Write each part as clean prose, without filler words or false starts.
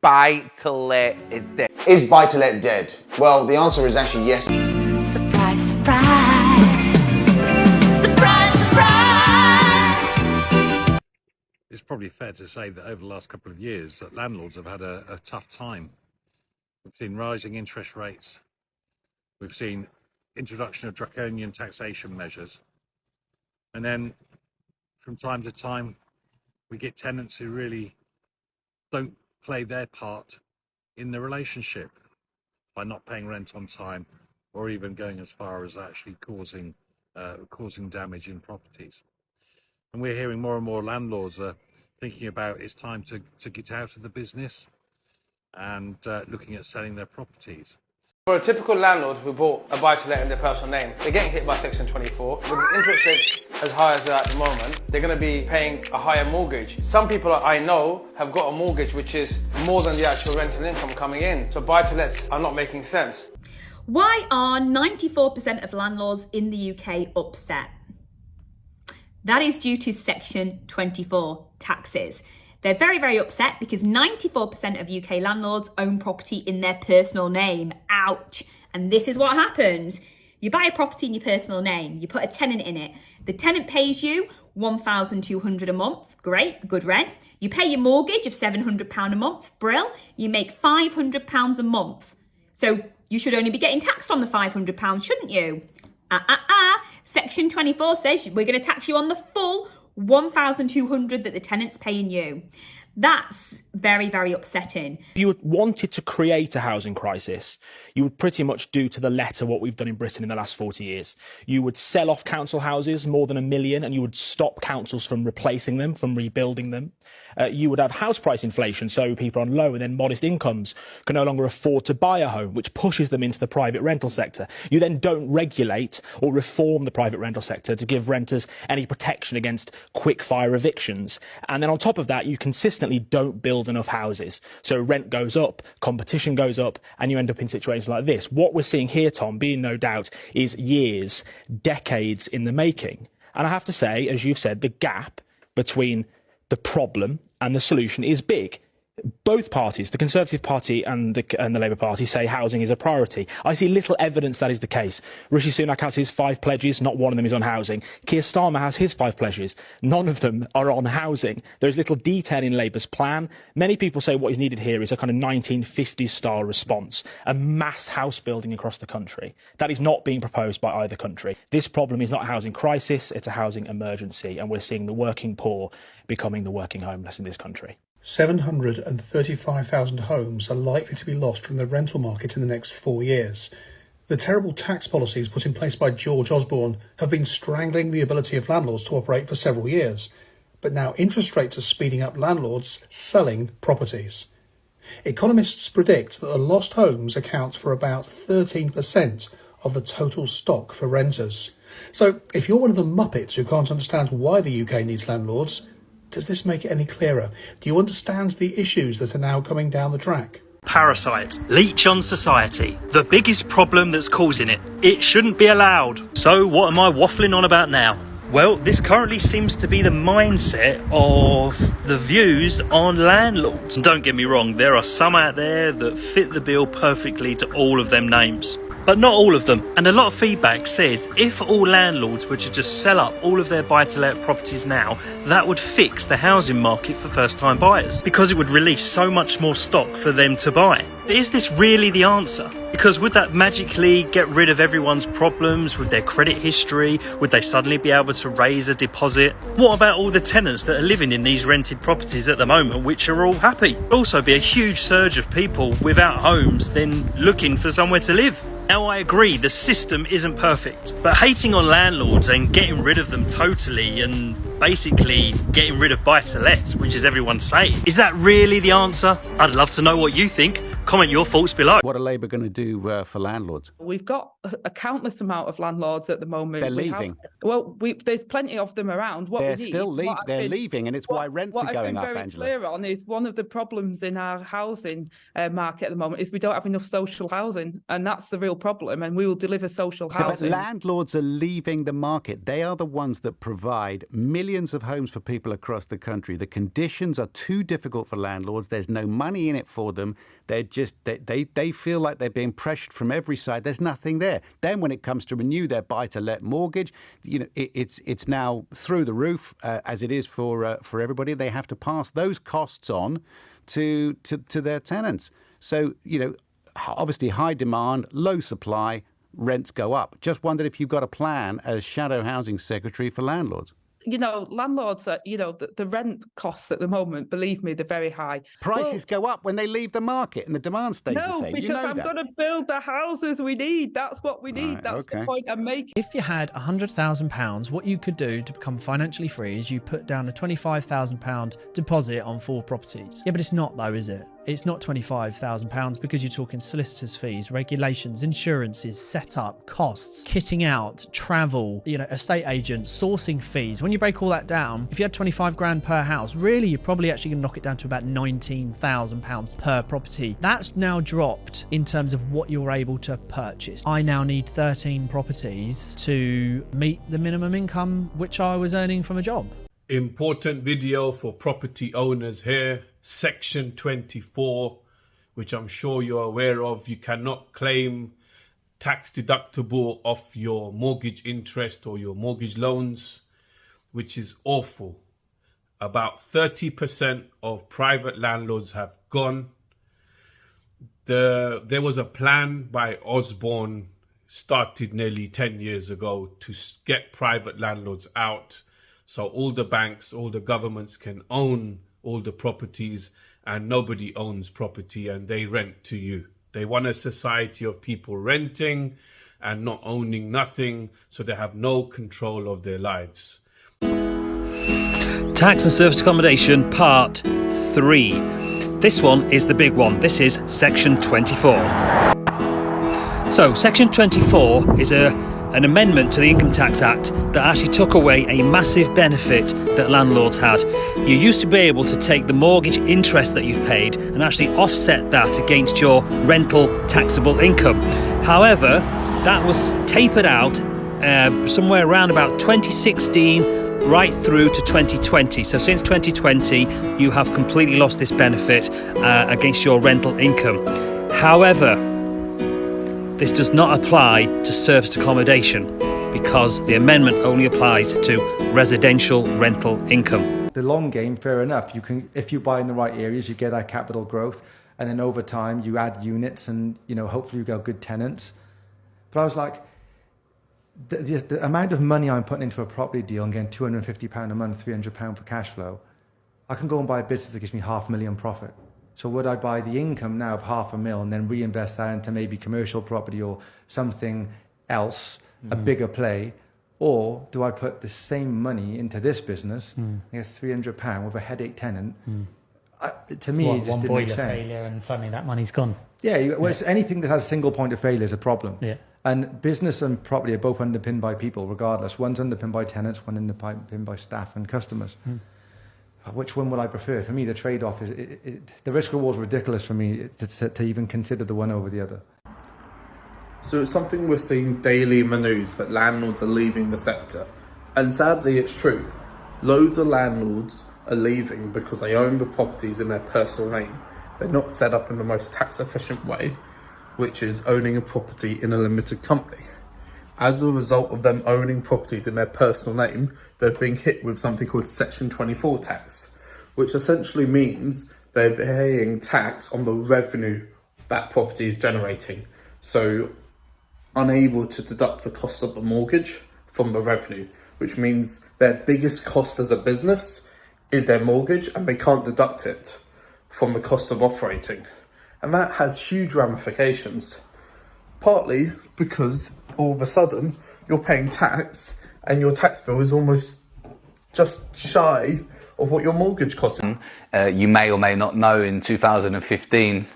buy-to-let is dead. Is buy-to-let dead? Well, the answer is actually yes. Surprise, surprise. Surprise, surprise. It's probably fair to say that over the last couple of years that landlords have had a tough time. We've seen rising interest rates. We've seen introduction of draconian taxation measures. And then from time to time, we get tenants who really don't play their part in the relationship by not paying rent on time, or even going as far as actually causing damage in properties. And we're hearing more and more landlords are thinking about it's time to get out of the business and looking at selling their properties. For a typical landlord who bought a buy-to-let in their personal name, they're getting hit by Section 24. With interest rates as high as they're at the moment, they're going to be paying a higher mortgage. Some people I know have got a mortgage which is more than the actual rental income coming in. So buy-to-lets are not making sense. Why are 94% of landlords in the UK upset? That is due to Section 24 taxes. They're very, very upset because 94% of UK landlords own property in their personal name. Ouch. And this is what happens. You buy a property in your personal name, you put a tenant in it. The tenant pays you £1,200 a month. Great, good rent. You pay your mortgage of £700 a month. Brill. You make £500 a month. So you should only be getting taxed on the £500, shouldn't you? Section 24 says we're going to tax you on the full £1,200 that the tenant's paying you. That's very, very upsetting. If you wanted to create a housing crisis, you would pretty much do to the letter what we've done in Britain in the last 40 years. You would sell off council houses, more than 1 million, and you would stop councils from replacing them, from rebuilding them. You would have house price inflation, so people on low and then modest incomes can no longer afford to buy a home, which pushes them into the private rental sector. You then don't regulate or reform the private rental sector to give renters any protection against quick-fire evictions. And then on top of that, you consistently don't build enough houses. So rent goes up, competition goes up, and you end up in situations like this. What we're seeing here, Tom, being no doubt, is years, decades in the making. And I have to say, as you've said, the gap between the problem and the solution is big. Both parties, the Conservative Party and the Labour Party, say housing is a priority. I see little evidence that is the case. Rishi Sunak has his 5 pledges, not one of them is on housing. Keir Starmer has his 5 pledges, none of them are on housing. There is little detail in Labour's plan. Many people say what is needed here is a kind of 1950s style response, a mass house building across the country. That is not being proposed by either country. This problem is not a housing crisis, it's a housing emergency, and we're seeing the working poor becoming the working homeless in this country. 735,000 homes are likely to be lost from the rental market in the next 4 years. The terrible tax policies put in place by George Osborne have been strangling the ability of landlords to operate for several years. But now interest rates are speeding up landlords selling properties. Economists predict that the lost homes account for about 13% of the total stock for renters. So if you're one of the muppets who can't understand why the UK needs landlords, does this make it any clearer? Do you understand the issues that are now coming down the track? Parasites leech on society. The biggest problem that's causing it. It shouldn't be allowed. So what am I waffling on about now? Well, this currently seems to be the mindset of the views on landlords. And don't get me wrong, there are some out there that fit the bill perfectly to all of them names. But not all of them. And a lot of feedback says if all landlords were to just sell up all of their buy-to-let properties now, that would fix the housing market for first-time buyers, because it would release so much more stock for them to buy. But is this really the answer? Because would that magically get rid of everyone's problems with their credit history? Would they suddenly be able to raise a deposit? What about all the tenants that are living in these rented properties at the moment, which are all happy? There'll also be a huge surge of people without homes then looking for somewhere to live. Now, I agree, the system isn't perfect, but hating on landlords and getting rid of them totally and basically getting rid of buy-to-lets, which is everyone's saying, is that really the answer? I'd love to know what you think. Comment your thoughts below. What are Labour going to do for landlords? We've got a countless amount of landlords at the moment. They're leaving. There's plenty of them around. They're leaving, and it's why rents are going up, Angela. What I've been very clear on is one of the problems in our housing market at the moment is we don't have enough social housing, and that's the real problem, and we will deliver social housing. But landlords are leaving the market. They are the ones that provide millions of homes for people across the country. The conditions are too difficult for landlords. There's no money in it for them. They're just they feel like they're being pressured from every side. There's nothing there. Then when it comes to renew their buy-to-let mortgage, it's now through the roof, as it is for everybody. They have to pass those costs on to their tenants. So obviously high demand, low supply, rents go up. Just wondered if you've got a plan as Shadow Housing Secretary for landlords. Landlords are, the rent costs at the moment, believe me, they're very high. Prices go up when they leave the market and the demand stays the same. No, because I'm going to build the houses we need. That's what we need. That's the point I'm making. If you had £100,000, what you could do to become financially free is you put down a £25,000 deposit on 4 properties. Yeah, but it's not though, is it? It's not £25,000 because you're talking solicitors' fees, regulations, insurances, setup, costs, kitting out, travel, estate agents, sourcing fees. When you break all that down, if you had 25 grand per house, really you're probably actually going to knock it down to about £19,000 per property. That's now dropped in terms of what you're able to purchase. I now need 13 properties to meet the minimum income which I was earning from a job. Important video for property owners here. Section 24, which I'm sure you're aware of. You cannot claim tax deductible off your mortgage interest or your mortgage loans, which is awful. About 30% of private landlords have gone. There was a plan by Osborne, started nearly 10 years ago, to get private landlords out. So all the banks, all the governments can own all the properties, and nobody owns property and they rent to you. They want a society of people renting and not owning nothing, so they have no control of their lives. Tax and serviced accommodation part 3. This one is the big one. This is section 24. So section 24 is an amendment to the Income Tax Act that actually took away a massive benefit that landlords had. You used to be able to take the mortgage interest that you've paid and actually offset that against your rental taxable income. However, that was tapered out somewhere around about 2016 right through to 2020. So since 2020, you have completely lost this benefit against your rental income. However, this does not apply to serviced accommodation because the amendment only applies to residential rental income. The long game, fair enough. If you buy in the right areas, you get that capital growth, and then over time you add units, and hopefully you get good tenants. But I was like, the amount of money I'm putting into a property deal and getting £250 a month, £300 for cash flow, I can go and buy a business that gives me $500,000 profit. So would I buy the income now of $500,000 and then reinvest that into maybe commercial property or something else, a bigger play? Or do I put the same money into this business, I guess £300 with a headache tenant? To me, it just didn't make sense. One boiler failure and suddenly that money's gone. Yeah, anything that has a single point of failure is a problem. Yeah. And business and property are both underpinned by people regardless. One's underpinned by tenants, one underpinned by staff and customers. Which one would I prefer? For me, the trade-off is the risk reward is ridiculous for me to even consider the one over the other. So it's something we're seeing daily in the news that landlords are leaving the sector. And sadly, it's true. Loads of landlords are leaving because they own the properties in their personal name. They're not set up in the most tax-efficient way, which is owning a property in a limited company. As a result of them owning properties in their personal name, they're being hit with something called Section 24 tax, which essentially means they're paying tax on the revenue that property is generating. So unable to deduct the cost of the mortgage from the revenue, which means their biggest cost as a business is their mortgage and they can't deduct it from the cost of operating. And that has huge ramifications. Partly because all of a sudden you're paying tax and your tax bill is almost just shy of what your mortgage costs. You may or may not know in 2015,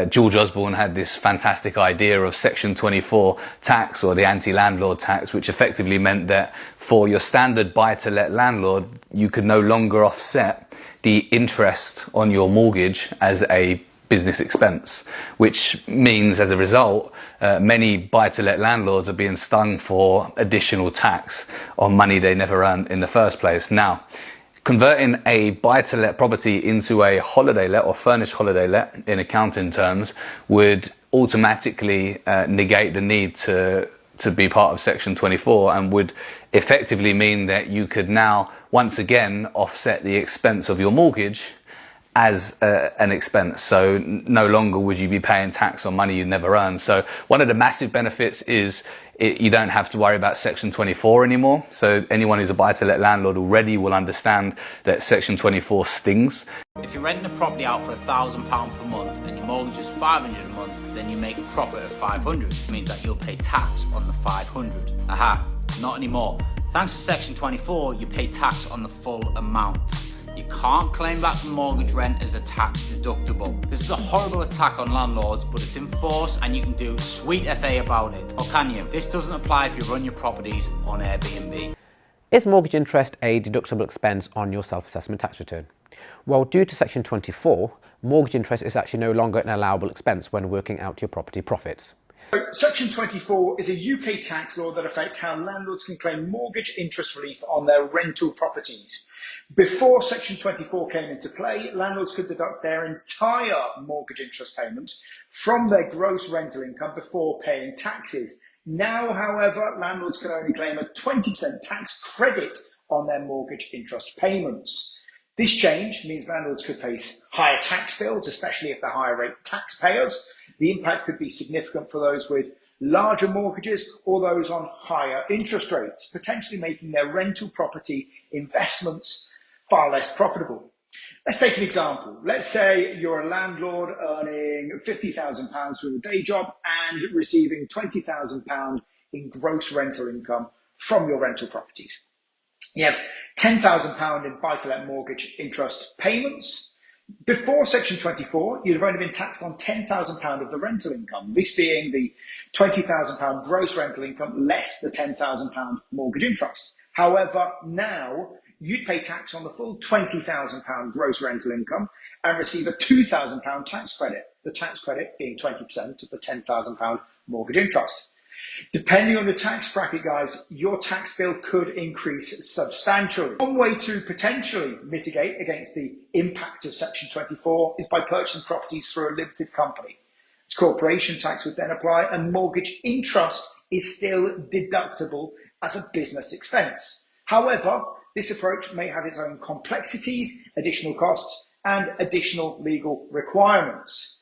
George Osborne had this fantastic idea of Section 24 tax, or the anti-landlord tax, which effectively meant that for your standard buy-to-let landlord, you could no longer offset the interest on your mortgage as a business expense, which means as a result, many buy-to-let landlords are being stung for additional tax on money they never earned in the first place. Now, converting a buy-to-let property into a holiday let or furnished holiday let in accounting terms would automatically negate the need to be part of Section 24 and would effectively mean that you could now once again offset the expense of your mortgage as an expense. So no longer would you be paying tax on money you never earned. So one of the massive benefits is you don't have to worry about Section 24 anymore. So anyone who's a buy-to-let landlord already will understand that Section 24 stings. If you're renting a property out for £1,000 per month and your mortgage is £500 a month, then you make a profit of £500. It means that you'll pay tax on the £500. Aha, not anymore. Thanks to Section 24, you pay tax on the full amount. You can't claim back the mortgage rent as a tax deductible. This is a horrible attack on landlords, but it's in force and you can do sweet FA about it. Or can you? This doesn't apply if you run your properties on Airbnb. Is mortgage interest a deductible expense on your self-assessment tax return? Well, due to Section 24, mortgage interest is actually no longer an allowable expense when working out your property profits. Section 24 is a UK tax law that affects how landlords can claim mortgage interest relief on their rental properties. Before Section 24 came into play, landlords could deduct their entire mortgage interest payment from their gross rental income before paying taxes. Now, however, landlords can only claim a 20% tax credit on their mortgage interest payments. This change means landlords could face higher tax bills, especially if they're higher rate taxpayers. The impact could be significant for those with larger mortgages or those on higher interest rates, potentially making their rental property investments far less profitable. Let's take an example. Let's say you're a landlord earning £50,000 from a day job and receiving £20,000 in gross rental income from your rental properties. You have £10,000 in buy-to-let mortgage interest payments. Before Section 24, you'd have only been taxed on £10,000 of the rental income, this being the £20,000 gross rental income less the £10,000 mortgage interest. However, now you'd pay tax on the full £20,000 gross rental income and receive a £2,000 tax credit, the tax credit being 20% of the £10,000 mortgage interest. Depending on the tax bracket, guys, your tax bill could increase substantially. One way to potentially mitigate against the impact of Section 24 is by purchasing properties through a limited company. Its corporation tax would then apply, and mortgage interest is still deductible as a business expense. However, this approach may have its own complexities, additional costs, and additional legal requirements.